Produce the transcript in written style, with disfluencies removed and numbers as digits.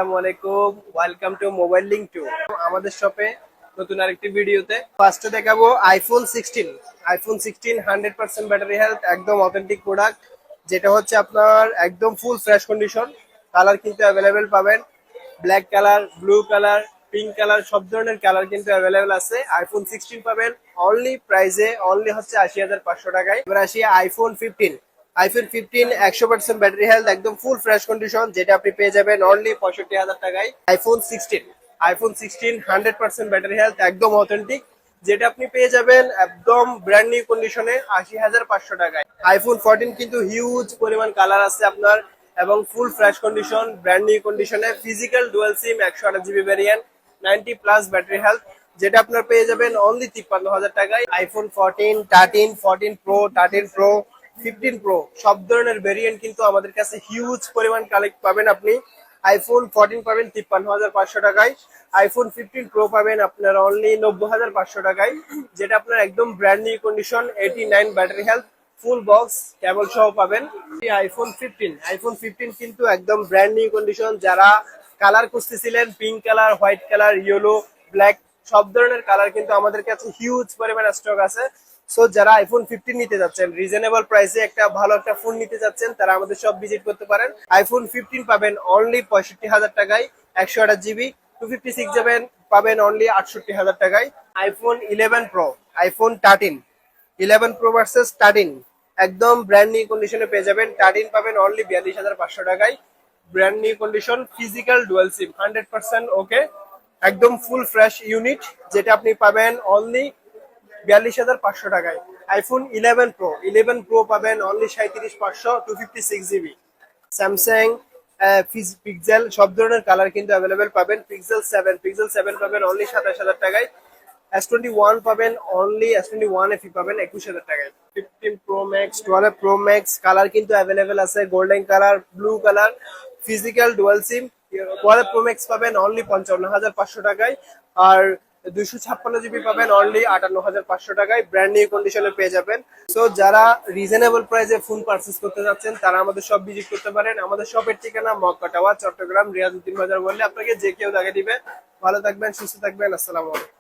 আসসালামু আলাইকুম, welcome to mobile link two. আমাদের শপে নতুন আরেকটি ভিডিওতে ফার্স্টে দেখাবো আইফোন 16 100% ব্যাটারি হেলথ, একদম অথেন্টিক প্রোডাক্ট, যেটা হচ্ছে আপনার একদম ফুল ফ্রেশ কন্ডিশন। কালার কিন্তু অ্যাভেলেবেল পাবেন, black colour, blue colour, pink colour, সব ধরনের কালার কিন্তু অ্যাভেলেবেল আছে। আইফোন 16 পাবেন অনলি প্রাইসে, অনলি হচ্ছে 80,500 টাকায়। এবার আসি আইফোন 15 100% ব্যাটারি হেলথ, একদম ফুল ফ্রেশ কন্ডিশন, যেটা আপনি পেয়ে যাবেন অনলি 65,000 টাকায়। আইফোন 16 100% ব্যাটারি হেলথ, একদম অথেন্টিক, যেটা আপনি পেয়ে যাবেন একদম ব্র্যান্ড নিউ কন্ডিশনে 80,500 টাকায়। আইফোন 14 কিন্তু হিউজ পরিমাণ কালার আছে আপনার, এবং ফুল ফ্রেশ কন্ডিশন, ব্র্যান্ড নিউ কন্ডিশনে, ফিজিক্যাল ডুয়াল সিম, 128 জিবি ভ্যারিয়েন্ট, 90+ ব্যাটারি হেলথ, যেটা আপনার পেয়ে যাবেন অনলি 53,000 টাকায়। আইফোন 14, 13, 14 প্রো, 13 প্রো, 15 প্রো, সব ধরনের ভেরিয়েন্ট কিন্তু আমাদের কাছে হিউজ পরিমাণ কালেক্ট পাবেন আপনি। আইফোন 14 পাবেন 53,500 টাকায়। আইফোন 15 প্রো পাবেন আপনার অনলি 90,500 টাকায়, যেটা আপনার একদম brand new condition, 89 battery health, full box cable সহ পাবেন। আইফোন 15 কিন্তু একদম ব্র্যান্ড নিউ কন্ডিশন। যারা কালার খুঁজতেছিলেন, pink colour, white colour, yellow, black, সব ধরনের কালার কিন্তু আমাদের কাছে হিউজ পরিমাণে স্টক আছে। সো যারা আইফোন 15 নিতে যাচ্ছেন, রিজনেবল প্রাইসে একটা ভালো একটা ফোন নিতে যাচ্ছেন, তারা আমাদের সব ভিজিট করতে পারেন। আইফোন 15 পাবেন অনলি 65,000 টাকায়, 128 জিবি। 256 যাবেন পাবেন অনলি 68,000 টাকায়। আইফোন 11 প্রো ভার্সেস 13, একদম ব্র্যান্ড নিউ কন্ডিশনে পেয়ে যাবেন। 13 পাবেন অনলি 42,500 টাকায়, brand new condition, physical dual SIM, 100% okay, একদম ফুল ফ্রেশ ইউনিট, যেটা আপনি পাবেন অনলি 42,500 টাকায়। আইফোন 11 প্রো পাবেন অনলি 37,500, 256 জিবি। স্যামসাং পিক্সেল, সব ধরনের কালার কিন্তু অ্যাভেলেবেল পাবেন। পিক্সেল 7 পাবেন অনলি 27,000 টাকায়। S21 পাবেন অনলি, S21 FE পাবেন 21,000 টাকায়। 15 Pro Max, 12 Pro Max, colour কিন্তু অ্যাভেলেবেল আছে, golden colour, blue colour, physical dual SIM. 12 Pro Max পাবেন অনলি 55,500 টাকায়, আর 256 জিবি পাবেন অনলি 58,500 টাকায়, ব্র্যান্ড নিউ কন্ডিশনে পেয়ে যাবেন। সো যারা রিজনেবল প্রাইসে ফোন পারচেজ করতে যাচ্ছেন, তারা আমাদের সব ভিজিট করতে পারেন। আমাদের শপের ঠিকানা মক্কা টাওয়ার, চট্টগ্রাম, রিয়াজউদ্দিন বাজার বললে আপনাকে যে কেউ দাগে দিবে। ভালো থাকবেন, সুস্থ থাকবেন, আসসালামু আলাইকুম।